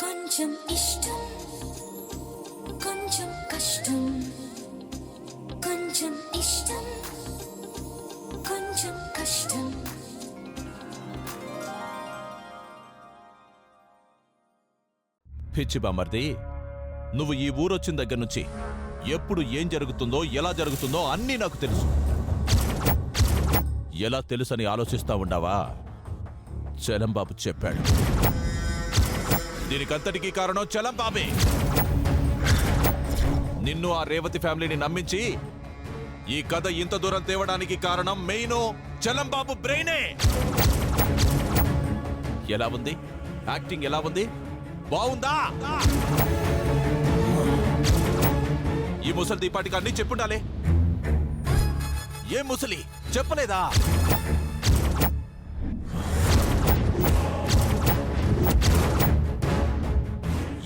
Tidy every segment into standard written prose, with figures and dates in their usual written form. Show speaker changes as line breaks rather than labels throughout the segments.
కొంచెం ఇష్టం కొంచెం కష్టం కొంచెం ఇష్టం కొంచెం కష్టం.
పిచ్చి బామర్ది, నువ్వు ఈ ఊరొచ్చిన దగ్గర నుంచి ఎప్పుడు ఏం జరుగుతుందో ఎలా జరుగుతుందో అన్నీ నాకు తెలుసు. ఎలా తెలుసని ఆలోచిస్తా ఉండావా? చలంబాబు చెప్పాడు. దీనికంతటికీ కారణం చలంబాబే. నిన్ను ఆ రేవతి ఫ్యామిలీని నమ్మించి ఈ కథ ఇంత దూరం తేవడానికి కారణం మెయిన్ చలంబాబు బ్రెయినే. ఎలా ఉంది యాక్టింగ్? ఎలా ఉంది? బావుందా? ఈ ముసలి దీపాటికి అన్నీ చెప్పుండాలి. ఏం ముసలి చెప్పలేదా?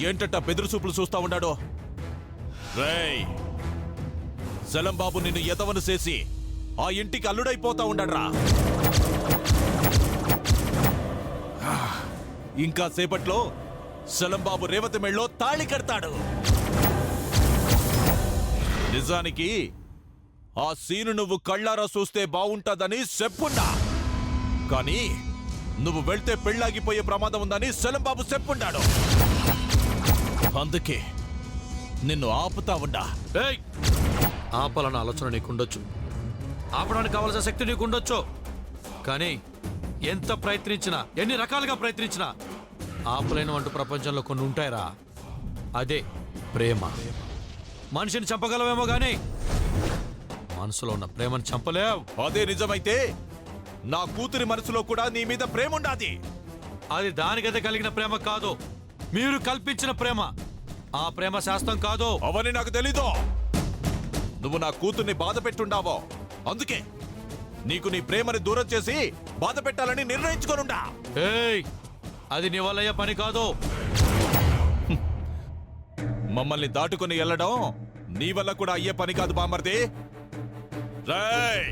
ఏంటట బెదురు చూపులు చూస్తా ఉన్నాడో? రేయ్, చలంబాబు నిన్ను ఎదవను చేసి ఆ ఇంటికి అల్లుడైపోతా ఉండడ్రా. ఇంకా సేపట్లో చలంబాబు రేవతి మెళ్ళో తాళి కడతాడు. నిజానికి ఆ సీను నువ్వు కళ్ళారా చూస్తే బావుంటదని చెప్పుండా, కానీ నువ్వు వెళ్తే పెళ్ళాగిపోయే ప్రమాదం ఉందని చలంబాబు చెప్పుండాడు. అందుకే నిన్ను ఆపుతా ఉండా.
ఆపాలన్న ఆలోచన నీకుండొచ్చు, ఆపడానికి కావాల్సిన శక్తి నీకుండొచ్చు, కానీ ఎంత ప్రయత్నించినా, ఎన్ని రకాలుగా ప్రయత్నించినా ఆపలేని అంటూ ప్రపంచంలో కొన్ని ఉంటాయిరా. అదే ప్రేమ. మనిషిని చంపగలవేమో గానీ మనసులో ఉన్న ప్రేమను చంపలేవు.
అదే నిజమైతే నా కూతురి మనసులో కూడా నీ మీద ప్రేమ ఉండాది.
అది దానికైతే కలిగిన ప్రేమ కాదు, మీరు కల్పించిన ప్రేమ. ఆ ప్రేమ శాస్త్రం కాదు.
అవని నాకు తెలీదు. నువ్వు నా కూతుర్ని బాధ పెట్టుండావో, అందుకే నీకు నీ ప్రేమని దూరం చేసి బాధ పెట్టాలని నిర్ణయించుకోనుండా.
ఏయ్, అది నీ వల్ల అయ్యే పని కాదు.
మమ్మల్ని దాటుకుని వెళ్ళడం నీ వల్ల కూడా అయ్యే పని కాదు బామర్ది. రేయ్,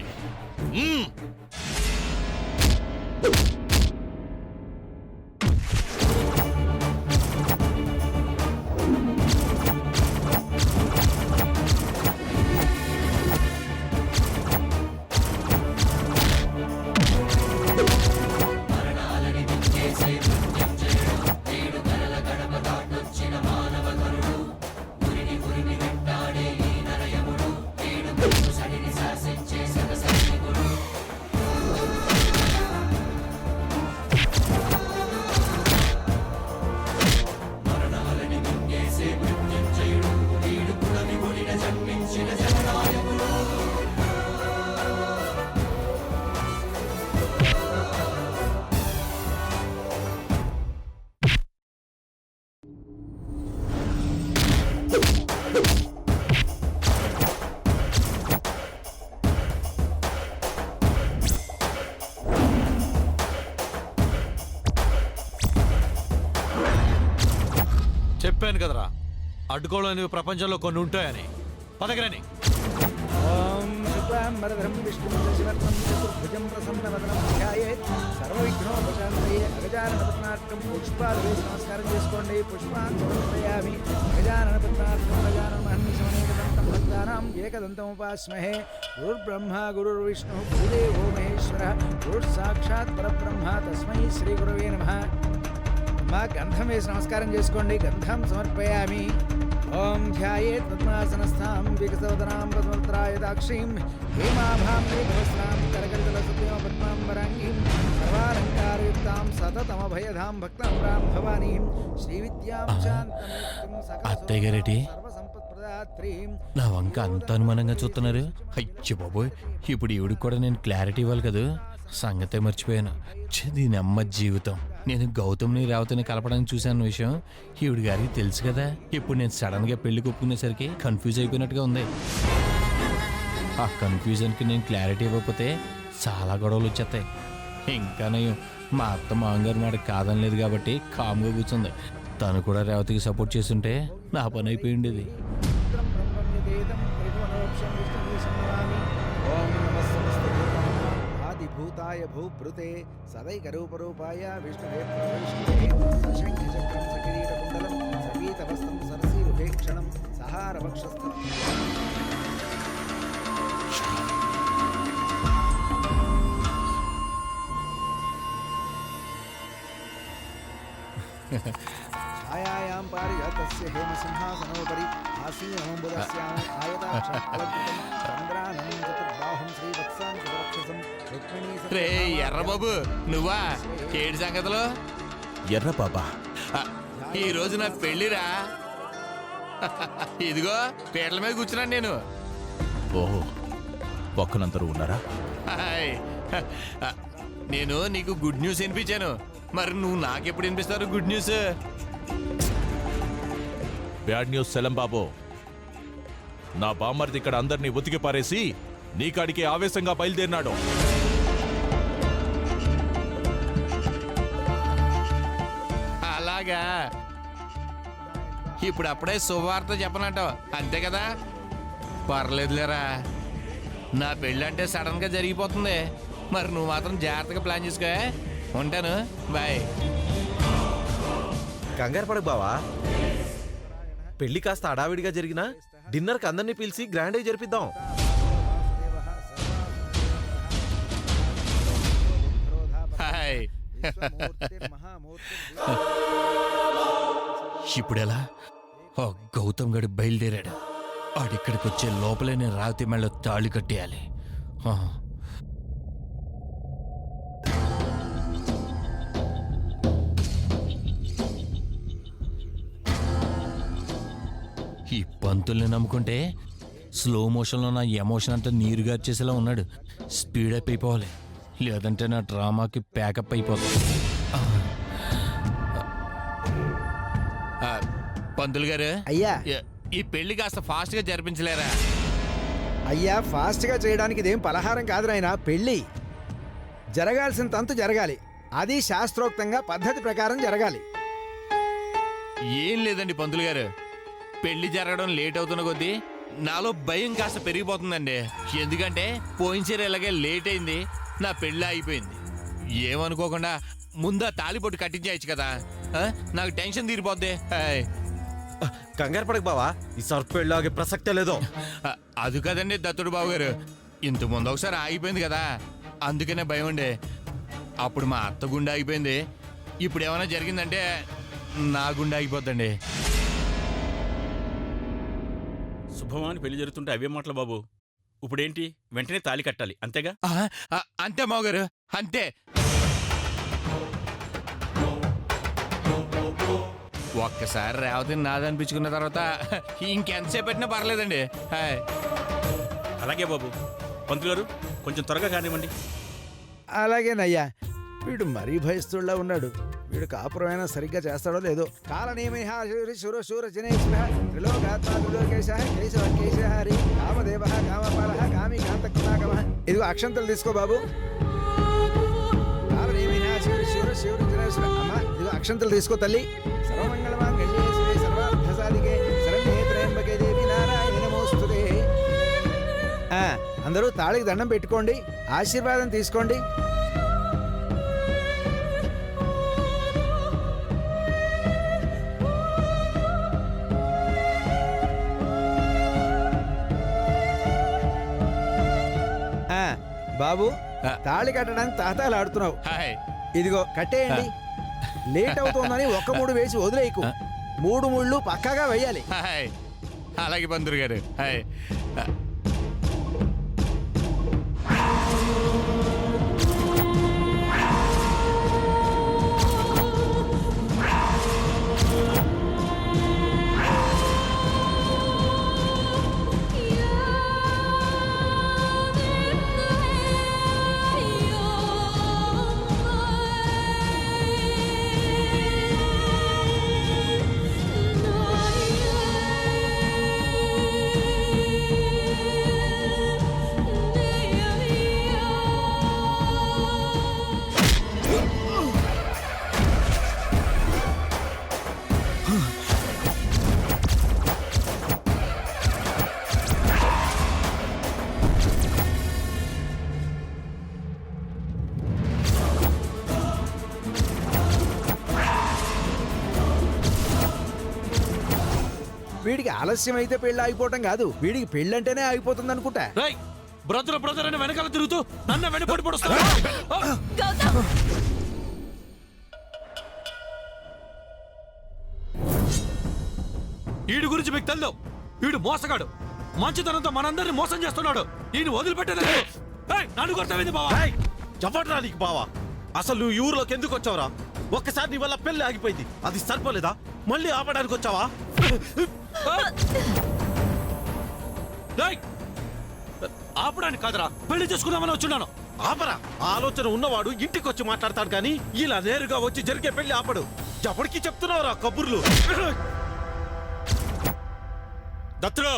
చెప్పాను కదరా, అడ్డుకోవడానికి ప్రపంచంలో కొన్ని ఉంటాయని. పదగరని.
ఓం శుక్లాంబరధరం విష్ణుం శశివర్ణం చతుర్భుజం ప్రసన్నవదనం ధ్యాయేత్ సర్వవిఘ్నోపశాంతయే. అగజానన పద్మార్కం పుష్పాలు వేసి నమస్కారం చేసుకోండి. పుష్పాన్ని సమర్పయామి. గజానన పద్మార్కం గజానన మహర్నిశమనేకదంతం భక్తానాం ఏకదంతం ఉపాస్మహే. గురుర్బ్రహ్మ గురుర్విష్ణు గురుదేవో మహేశ్వర గురుస్సాక్షాత్ పరబ్రహ్మ తస్మై శ్రీ గురవే నమః. మా గంధం వేసి నమస్కారం చేసుకోండి. గంధం సమర్పయామి. ఓం ధ్యాయేత్ పద్మాసనస్థాం వికసవదనాం పద్మత్రాయదాక్షీం హేమాభాం మేఘవస్త్రాం కరకలితలసత్యమ పద్మాంబరాంగీం సర్వాలంకారయుక్తాం సతతమభయధాం భక్తాం భవానీం శ్రీవిద్యాం శాంతమూర్తిం
అత్తయ్య గారేటి
సర్వసంపత్ప్రదాత్రీం.
నా వంక అంత అనుమానంగా చూస్తున్నారు. అయ్యో బాబోయ్, ఇప్పుడు ఈవిడికి కూడా నేను క్లారిటీ ఇవ్వాలి కదా. సంగతే మర్చిపోయాను. దీని అమ్మ జీవితం. నేను గౌతమ్ని రేవతిని కలపడానికి చూశాను విషయం ఈవిడి గారికి తెలుసు కదా. ఇప్పుడు నేను సడన్ గా పెళ్లి ఒప్పుకునేసరికి కన్ఫ్యూజ్ అయిపోయినట్టుగా ఉంది. ఆ కన్ఫ్యూజన్కి నేను క్లారిటీ ఇవ్వకపోతే చాలా గొడవలు వచ్చేస్తాయి. ఇంకా నేను మా అత్త మామగారు మాట కాదనలేదు కాబట్టి కామ్గా కూర్చుంది. తను కూడా రేవతికి సపోర్ట్ చేస్తుంటే నా పని అయిపోయి ఉండేది.
భూతాయ భూభృతే సదైకరూపరూపాయ విష్ణువే శంఖచక్రం సకిరీటకుండ ఛాయాయాం పారిజాతస్య హేమసింహాసనోపరి ఆసీనోంబుదస్యాం ఆయతాక్షం అలంకృతం చంద్రానం చతుర్బాహుం శ్రీవత్సాంకి రాక్షసం రుక్మిణీ
రే ఎర్రబాబు నువ్వా ఏడు సంగతులు
ఎర్ర బాబా
ఆ, ఈ రోజు నా పెళ్ళిరా ఇదిగో పీటల మీద కూర్చున్నాను నేను
ఓహో పక్కనందరూ ఉన్నారా?
హాయ్. ఆ, నేను నీకు గుడ్ న్యూస్ వినిపించాను, మరి నువ్వు నాకెప్పుడు వినిపిస్తారు గుడ్ న్యూస్?
బ్యాడ్ న్యూస్ సెలం బాబు. నా బామ్మర్ది ఇక్కడ అందరినీ ఉతికి పారేసి నీ కాడికి ఆవేశంగా బయలుదేరినాడు.
అలాగా, ఇప్పుడు అప్పుడే శుభవార్త చెప్పనంటావు అంతే కదా? పర్లేదులేరా, నా పెళ్ళంటే సడన్ గా జరిగిపోతుంది, మరి నువ్వు మాత్రం జాగ్రత్తగా ప్లాన్ చేసుకో. ఉంటాను, బాయ్.
కంగారు పడకు బావా, పెళ్లి కాస్త హడావిడిగా జరిగినా డిన్నర్కి అందరినీ పిలిచి గ్రాండ్ అయి జరిపిద్దాం.
హాయ్. ఇప్పుడెలా? గౌతమ్ గడు బయలుదేరాడు, ఆడిక్కడికి వచ్చే లోపలే నేను రాతి మెళ్ళ తాళి కట్టేయాలి. ఆ. ఈ పంతుల్ని నమ్ముకుంటే స్లో మోషన్లో నా ఎమోషన్ అంతా నీరు గార్చేసేలా ఉన్నాడు. స్పీడప్ అయిపోవాలి, లేదంటే నా డ్రామాకి ప్యాకప్ అయిపోతుంది. పంతులు గారు,
అయ్యా
ఈ పెళ్లి కాస్త ఫాస్ట్ గా జరిపించలేరా?
అయ్యా ఫాస్ట్ గా చేయడానికి ఇదేం పలహారం కాదు నాయనా, పెళ్ళి జరగాల్సిన తంతు జరగాలి, అది శాస్త్రోక్తంగా పద్ధతి ప్రకారం జరగాలి.
ఏం లేదండి పంతులు గారు, పెళ్లి జరగడం లేట్ అవుతున్న కొద్దీ నాలో భయం కాస్త పెరిగిపోతుందండి. ఎందుకంటే పోయినసారి ఇలాగే లేట్ అయింది, నా పెళ్ళి అయిపోయింది. ఏమనుకోకుండా ముందా తాళిబొట్టు కట్టించేయచ్చు కదా, నాకు టెన్షన్ తీరిపోద్ది. హాయ్.
కంగారు పడకు బావా, ఈసారి పెళ్ళి ఆగే ప్రసక్తే లేదో.
అది కదండి దత్తుడు బాబు గారు, ఇంత ముందు ఒకసారి ఆగిపోయింది కదా, అందుకనే భయం ఉండే. అప్పుడు మా అత్త గుండె ఆగిపోయింది, ఇప్పుడు ఏమైనా జరిగిందంటే నా గుండె ఆగిపోద్దండి.
శుభమాని పెళ్లి జరుగుతుంటే అవే మాటలు బాబు. ఇప్పుడేంటి, వెంటనే తాళి కట్టాలి అంతేగా?
అంతే మావగారు, అంతే. ఒక్కసారి రేవతిని నాదనిపించుకున్న తర్వాత ఇంకెంతసేపు పెట్టినా పర్లేదండి. హాయ్.
అలాగే బాబు. పంతులు గారు కొంచెం త్వరగా కానివ్వండి.
అలాగేనయ్యా, వీడు మరీ భయస్తుల్లా ఉన్నాడు, వీడు కాపురమైనా సరిగ్గా చేస్తాడో లేదో. ఇదిగో అక్షంతలు తీసుకో బాబు. ఇదిగో అక్షంతలు తీసుకో తల్లి. సర్వమంగళమాంగళ్యే శివే సర్వార్థసాధికే శరణ్యే త్రయంబకే దేవి నారాయణి నమోస్తుతే. అందరూ తాళికి దండం పెట్టుకోండి, ఆశీర్వాదం తీసుకోండి. బాబు, తాళి కట్టడానికి తాతాలు ఆడుతున్నావు.
హాయ్.
ఇదిగో కట్టేయండి. లేట్ అవుతోందని ఒక్క మూడు వేసి వదిలేయకు, 3 ముళ్ళు పక్కాగా వేయాలి.
హాయ్. అలాగే పంతులు గారు. హాయ్.
వీడికి ఆలస్యం అయితే పెళ్ళి ఆగిపోవటం కాదు, వీడికి పెళ్ళంటేనే ఆగిపోతుంది అనుకుంటా.
బ్రదర్ బ్రదర్ అని వెనకాల తిరుగుతూ నన్ను వెనపడి పడుస్తా. వీడి గురించి మీకు తెలియదు. వీడు మోసగాడు, మంచితనంతో మనందరిని మోసం చేస్తున్నాడు. ఈయన వదిలిపెట్టలేదు. నన్ను కొడతావేంది బావా?
ఏయ్, ఎవడ్రా నీకు బావా? అసలు నువ్వు ఈ ఊర్లోకి ఎందుకు వచ్చావురా? ఒక్కసారి నీ వల్ల పెళ్లి ఆగిపోయింది, అది సరిపోలేదా? మళ్ళీ ఆపడానికి వచ్చావా?
ఏయ్, ఆపడానికి కాదురా, పెళ్లి చేసుకుందామని వచ్చున్నాను.
ఆపరా. ఆలోచన ఉన్నవాడు ఇంటికి వచ్చి మాట్లాడతాడు కానీ ఇలా నేరుగా వచ్చి జరిగే పెళ్లి ఆపడు. ఎవరికి చెప్తున్నావురా కబుర్లు?
దత్తులు,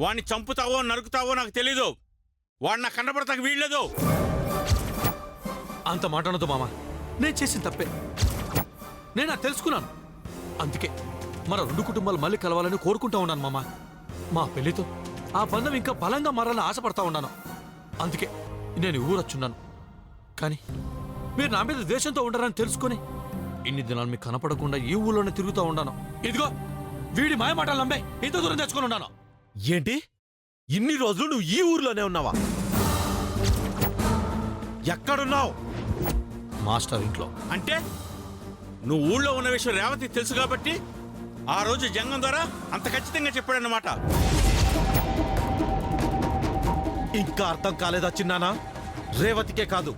వాణ్ణి చంపుతావో నరుకుతావో నాకు తెలీదు. వాడు నా కనబడతాకు వీల్లేదు.
అంత మాట్లాడదు మామ. నేను చేసిన తప్పే, నేను అది తెలుసుకున్నాను. అందుకే మన రెండు కుటుంబాలు మళ్ళీ కలవాలని కోరుకుంటా ఉన్నాను మామ. మా పెళ్లితో ఆ బంధం ఇంకా బలంగా మారాలని ఆశపడతా ఉన్నాను. అందుకే నేను ఊరొచ్చున్నాను. కానీ మీరు నా మీద ద్వేషంతో ఉండరని తెలుసుకొని ఇన్ని దినాలు మీకు కనపడకుండా ఈ ఊళ్ళోనే తిరుగుతూ ఉన్నాను. ఇదిగో వీడి మాయ మాటలు నమ్మే ఇంత దూరం తెచ్చుకొని ఉన్నాను.
ఏంటి, ఇన్ని రోజులు నువ్వు ఈ ఊర్లోనే ఉన్నావా? ఎక్కడున్నావు?
మాస్టర్ ఇంట్లో.
అంటే నువ్వు ఊళ్ళో ఉన్న విషయం రేవతి తెలుసు కాబట్టి ఆ రోజు జంగం ద్వారా అంత ఖచ్చితంగా చెప్పాడన్నమాట.
ఇంకా అర్థం కాలేదా చిన్నానా? రేవతికే కాదు,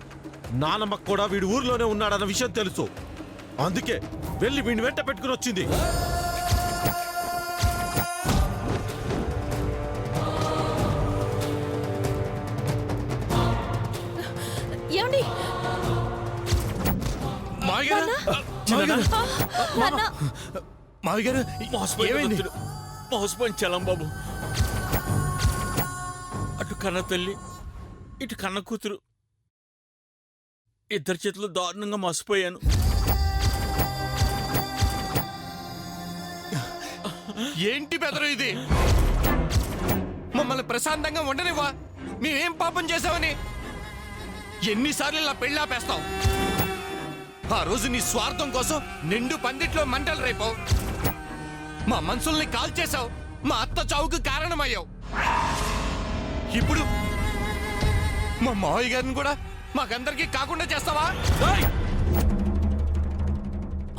నానమ్మకు కూడా వీడు ఊర్లోనే ఉన్నాడన్న విషయం తెలుసు. అందుకే వెళ్ళి వీడిని వెంట పెట్టుకుని వచ్చింది.
ఏమండి?
మావి గారు
మోసపోయిన చలం బాబు. అటు కన్న తల్లి, ఇటు కన్న కూతురు, ఇద్దరి చేతులు దారుణంగా మోసపోయాను.
ఏంటి బెదరు ఇది? మమ్మల్ని ప్రశాంతంగా ఉండనివ్వా? మేమేం పాపం చేశామని? ఎన్నిసార్లు ఇలా పెళ్ళి ఆపేస్తావు? ఆ రోజు నీ స్వార్థం కోసం నిండు పందిట్లో మంటలు రేపావు, మా మనసుల్ని కాల్చేశావు, మా అత్త చావుకు కారణమయ్యావు. ఇప్పుడు మా మావయ్య గారిని కూడా మాకందరికీ కాకుండా చేస్తావా?
ఏయ్!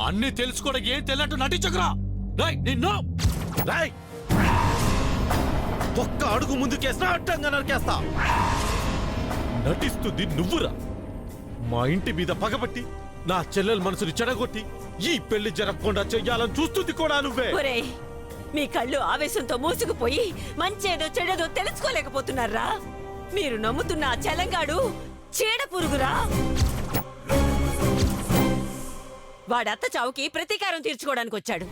అన్ని తెలుసుకోవడం ఏం తెలియనట్టు నటించకురా. నిన్ను
రాయ్, ఒక్క అడుగు ముందుకేస్తా అడ్డంగా నరికేస్తా. నటిస్తుంది నువ్వురా. మా ఇంటి మీద పగబట్టి నా చెల్లెల మనసుని చెడగొట్టి ఈ పెళ్లి జరగకుండా చెయ్యాలని చూస్తుంది కూడా నువ్వే.
ఒరేయ్, మీ కళ్ళు ఆవేశంతో మూసుకుపోయి మంచేదో చెడేదో తెలుసుకోలేకపోతున్నారా? మీరు నమ్ముతున్న ఆ చెలంగాడు చీడ పురుగురా. వాడత్త చావుకి ప్రతీకారం తీర్చుకోవడానికి వచ్చాడు.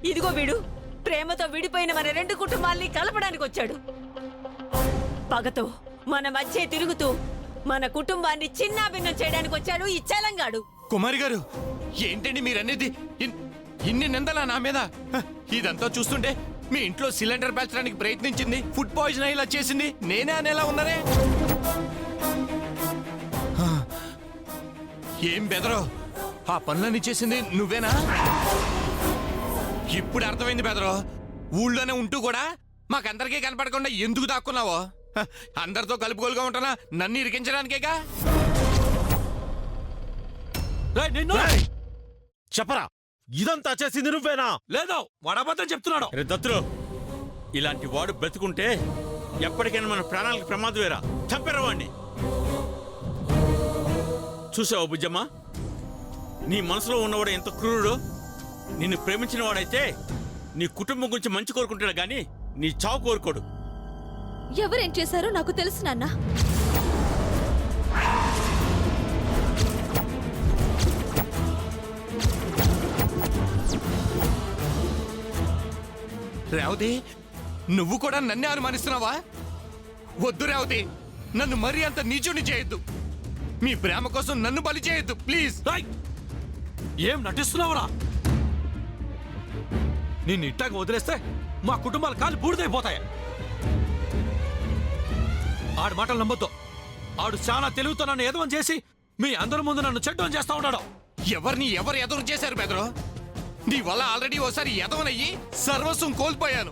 ఇదిగో వీడు ప్రేమతో విడిపోయిన మన రెండు కుటుంబాల్ని కలపడానికి వచ్చాడు. పగతో మన మధ్య తిరుగుతూ మన కుటుంబాన్ని చిన్నాభిన్నం చేయడానికి వచ్చాడు ఈ చెలంగాడు.
కుమారి గారు, ఏంటండి మీరనేది? ఇన్ని నిందలా నా మీద? ఇదంతా చూస్తుంటే మీ ఇంట్లో సిలిండర్ పేల్చడానికి ప్రయత్నించింది, ఫుడ్ పాయిజన్ అయ్యేలా చేసింది నేనే అనేలా ఉన్నానే. ఏం బెదరో, ఆ పనులన్నీ చేసింది నువ్వేనా? ఇప్పుడు అర్థమైంది బెదరో. ఊళ్ళోనే ఉంటూ కూడా మాకందరికీ కనపడకుండా ఎందుకు దాక్కున్నావో? అందరితో కలుపుకోలుగా ఉంటానా నన్ను ఇరికించడానికేగా?
నిన్ను
చెప్పరా, ఇదంతా చేసింది నువ్వేనా?
లేదు, వాడు అబద్ధం చెప్తున్నాడు.
రే దత్తులు, ఇలాంటి వాడు బ్రతుకుంటే ఎప్పటికైనా మన ప్రాణాలకు ప్రమాదమేరా. చంపారా వాడిని. చూసావా బుజ్జమ్మ, నీ మనసులో ఉన్నవాడు ఎంత క్రూరుడు. నిన్ను ప్రేమించిన వాడైతే నీ కుటుంబం గురించి మంచి కోరుకుంటాడు గాని నీ చావు కోరుకోడు.
ఎవరేం చేశారో నాకు తెలుసు నాన్న.
రేవతి, నువ్వు కూడా నన్నే అనుమానిస్తున్నావా? వద్దు రేవతి, నన్ను మరీ అంత నీచుని చేయొద్దు. మీ ప్రేమ కోసం నన్ను బలి చేయొద్దు ప్లీజ్.
ఏం నటిస్తున్నావురా? నిన్ను ఇట్టాగా వదిలేస్తే మా కుటుంబాలు కాలు బూడిదైపోతాయి. ఆడి మాటలు నమ్మొద్దు. ఆడు చాలా తెలివితో నన్ను ఎదవం చేసి మీ అందరి ముందు నన్ను చెడ్డం చేస్తా ఉన్నాడు.
ఎవరిని ఎవరు ఎదురు చేశారు బెదరు? నీ వల్ల ఆల్రెడీ ఓసారి ఎదవనయ్యి సర్వస్వం కోల్పోయాను.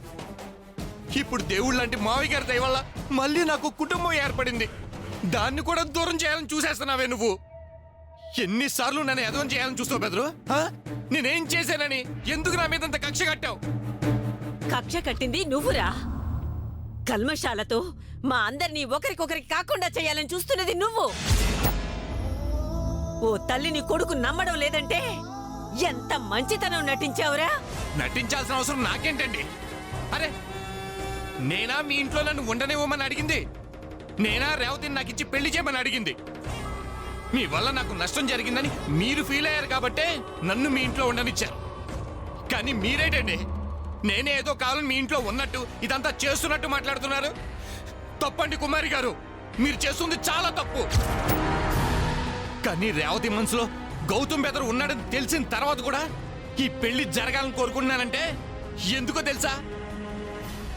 ఇప్పుడు దేవుళ్ళ లాంటి మావి గారి దయ వల్ల మళ్ళీ నాకు కుటుంబం ఏర్పడింది. దాన్ని కూడా దూరం చేయాలని చూసేస్తున్నావే నువ్వు. ఎన్నిసార్లు నన్ను ఎదవం చేయాలని చూస్తావు బెదరు? నేనేం చేశానని ఎందుకు నా మీద అంత కక్ష కట్టావు?
కక్ష కట్టింది నువ్వురా. కల్మషాలతో మా అందరినీ ఒకరికొకరికి కాకుండా చేయాలని చూస్తున్నది నువ్వు. ఓ తల్లిని కొడుకు నమ్మడం లేదంటే ఎంత మంచితనం నటించావురా.
నటించాల్సిన అవసరం నాకేంటండి? అరే నేనా మీ ఇంట్లో నన్ను ఉండనివ్వమని అడిగింది? నేనా రేవతిని నాకు ఇచ్చి పెళ్లి చేయమని అడిగింది? మీ వల్ల నాకు నష్టం జరిగిందని మీరు ఫీల్ అయ్యారు కాబట్టే నన్ను మీ ఇంట్లో ఉండనిచ్చారు. కానీ మీరేటండి నేనే ఏదో కావాలని మీ ఇంట్లో ఉన్నట్టు ఇదంతా చేస్తున్నట్టు మాట్లాడుతున్నారు. తప్పండి కుమారి గారు, మీరు చేస్తుంది చాలా తప్పు. కానీ రేవతి మనసులో గౌతమ్ బెదరు ఉన్నాడని తెలిసిన తర్వాత కూడా ఈ పెళ్లి జరగాలని కోరుకుంటున్నానంటే ఎందుకో తెలుసా?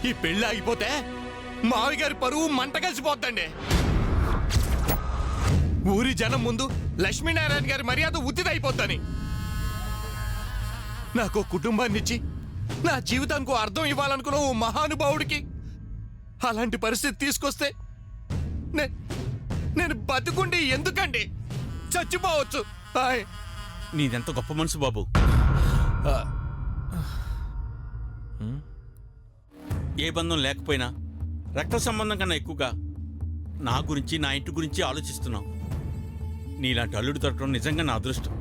ఈ పెళ్లి ఆగిపోతే మావి గారి పరువు మంట కలిసిపోద్దండి. ఊరి జనం ముందు లక్ష్మీనారాయణ గారి మర్యాద ఉత్తిదైపోద్దని. నాకు కుటుంబాన్ని ఇచ్చి నా జీవితానికి అర్థం ఇవ్వాలనుకున్న ఓ మహానుభావుడికి అలాంటి పరిస్థితి తీసుకొస్తే నేను బతుకుండి ఎందుకండి? చచ్చిపోవచ్చు. హాయ్.
నీదెంత గొప్ప మనసు బాబు. ఏ బంధం లేకపోయినా రక్త సంబంధం కన్నా ఎక్కువగా నా గురించి నా ఇంటి గురించి ఆలోచిస్తున్నావు. నీలాంటి అల్లుడు దొరకడం నిజంగా నా అదృష్టం.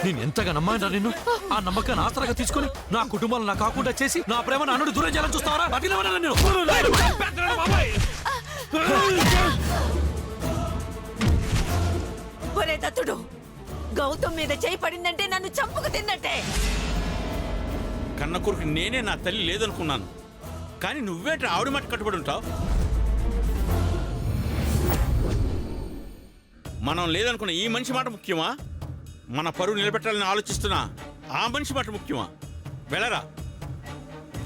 నేను ఎంతగా నమ్మాను నిన్ను. ఆ నమ్మకాన్ని ఆసరాగా తీసుకొని నా కుటుంబాలు నా కాకుండా చేసి నా ప్రేమను అన్నుడు దూరం చేయాలని చూస్తావరా? బతికినవనా నేను?
ఒరే దత్తుడు, గౌతమ్ మీద చేయి పడిందంటే నన్ను చంపుకు తిన్నట్టే.
కన్న కొడుకు నేనే నా తల్లి లేదనుకున్నాను. కానీ నువ్వేట ఆవిడ మాట కట్టుబడి ఉంటావు. మనం లేదనుకున్న ఈ మనిషి మాట ముఖ్యమా? మన పరువు నిలబెట్టాలని ఆలోచిస్తున్నా ఆ మనిషి మాట ముఖ్యమా? వెళ్ళరా,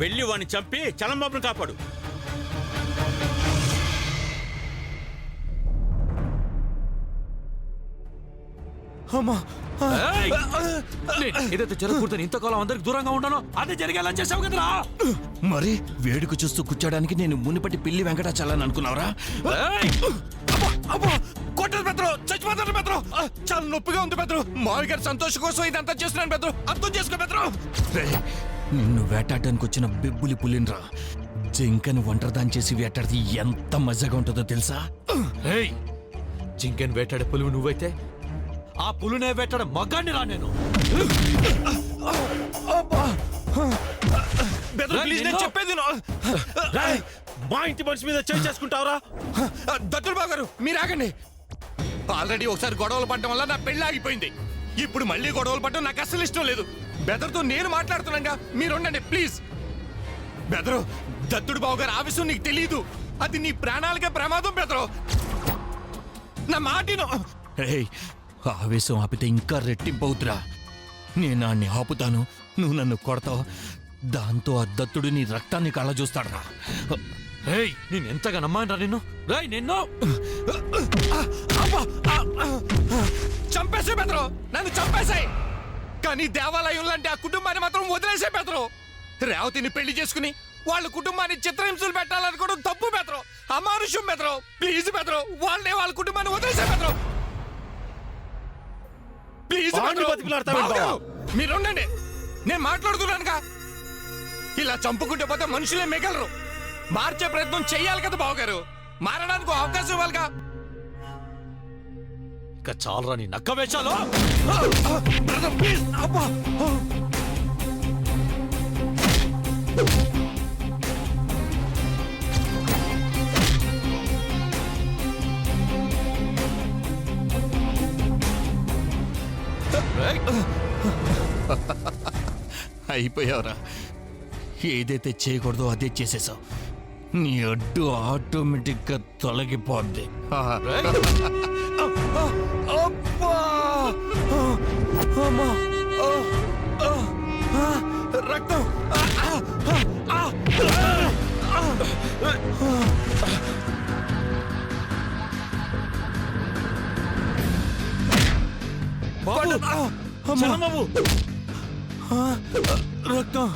వెళ్ళి వాడిని చంపి చలంబాబుని కాపాడు.
ఏదైతే జరగకూడదని ఇంతకాలం అందరికి దూరంగా ఉన్నానో అదే జరిగేలా చేసావు కదరా.
మరి వేడుక చూస్తూ కూర్చోడానికి నేను మునిపటి పిల్లి వెంకటాచలని అనుకున్నావరా? కొట్టదు పెద్ద, చచ్చిపోతాడు పెద్ద. చాలా నొప్పిగా ఉంది పెద్ద. మావి గారి సంతోషం కోసం ఇదంతా చేస్తున్నాను పెద్ద. అర్థం చేసుకో పెద్ద. నిన్ను వేటాడడానికి వచ్చిన బెబ్బులి పులినరా. జింకను ఒంటరిదాన్ని చేసి వేటాడితే ఎంత మజాగా ఉంటుందో తెలుసా?
జింకని వేటాడే పులివి నువ్వైతే ఆ పులినే వేటాడే మగాన్ని రా నేను.
చెప్పేది మా ఇంటి మనిషి మీద చేయి చేసుకుంటావరా?
దత్తుడు బాబు గారు మీరు ఆగండి. ఆల్రెడీ ఒకసారి గొడవలు పడడం వల్ల నా పెళ్లి ఆగిపోయింది. ఇప్పుడు మళ్ళీ గొడవలు పడడం నాకు అస్సలు ఇష్టం లేదు. బెదర్తో నేను మాట్లాడుతున్నాగా, మీరు ఉండండి ప్లీజ్. బెదరు, దత్తుడు బాబు గారు ఆవేశం నీకు తెలియదు. అది నీ ప్రాణాలకే ప్రమాదం బెదరు. నా మాటిను. ఆవేశం ఆపితే ఇంకా రెట్టింపు అవుతురా. నేను ఆన్ని ఆపుతాను, నువ్వు నన్ను కొడతావు. దాంతో ఆ దత్తుడు నీ రక్తాన్ని కళ్ళ చూస్తాడరా.
నేను ఎంతగా నమ్మాను నిన్ను. నిన్ను
చంపేసే బెదరు, నన్ను చంపేశాయి. కానీ దేవాలయం లాంటి ఆ కుటుంబాన్ని మాత్రం వదిలేసే బెదరు. రేవతిని పెళ్లి చేసుకుని వాళ్ళ కుటుంబాన్ని చిత్రహింసలు పెట్టాలనుకోవడం తప్పు బెదరు, అమానుష్యం బెదరు. ప్లీజ్ బెదరు, వాళ్ళే వాళ్ళ కుటుంబాన్ని వదిలేసే బెదరు. ప్లీజ్ మీరు ఉండండి, నేను మాట్లాడుతున్నానుగా. ఇలా చంపుకుంటే పోతే మనుషులే మిగలరు. మార్చే ప్రయత్నం చెయ్యాలి కదా బావగారు. మారడానికి అవకాశం ఇవ్వాలిగా.
ఇక చాలరా నీ నక్క వేషాలు.
అయిపోయావురా. ఏదైతే చేయకూడదో అదే చేసేసావు. నీ అడ్డు ఆటోమేటిక్ గా తొలగిపోద్ది. రక్తం.
బాబు
రక్తం.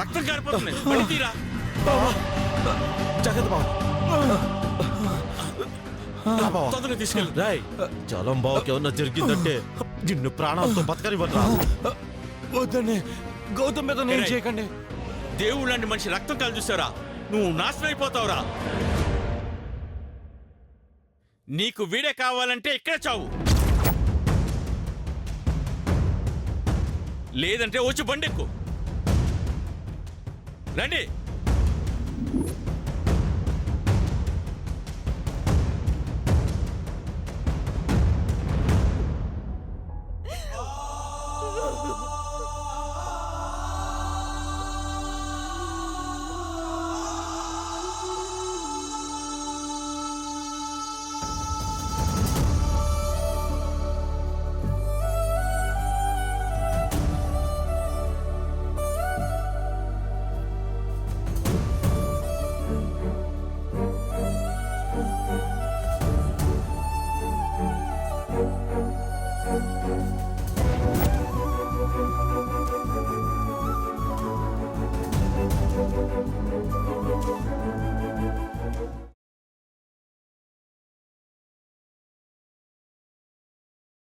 రక్తం కారిపోతుంది. పడి తీరా.
జాగ్రత్త బాబు.
తొందరగా తీసుకెళ్ళు.
రాయ్ చలం బావకి ఏమన్నా జరిగిందంటే నిన్ను ప్రాణాలతో బతకనివ్వరా.
వద్దనే గౌతమ్ మీద నేను
ఏయ్.
చేయకండి.
దేవుడు లాంటి మనిషి రక్తం కాలు చూసారా, నువ్వు నాశనం అయిపోతావురా. నీకు వీడే కావాలంటే ఇక్కడ చావు, లేదంటే వచ్చి బండెక్కు. రండి.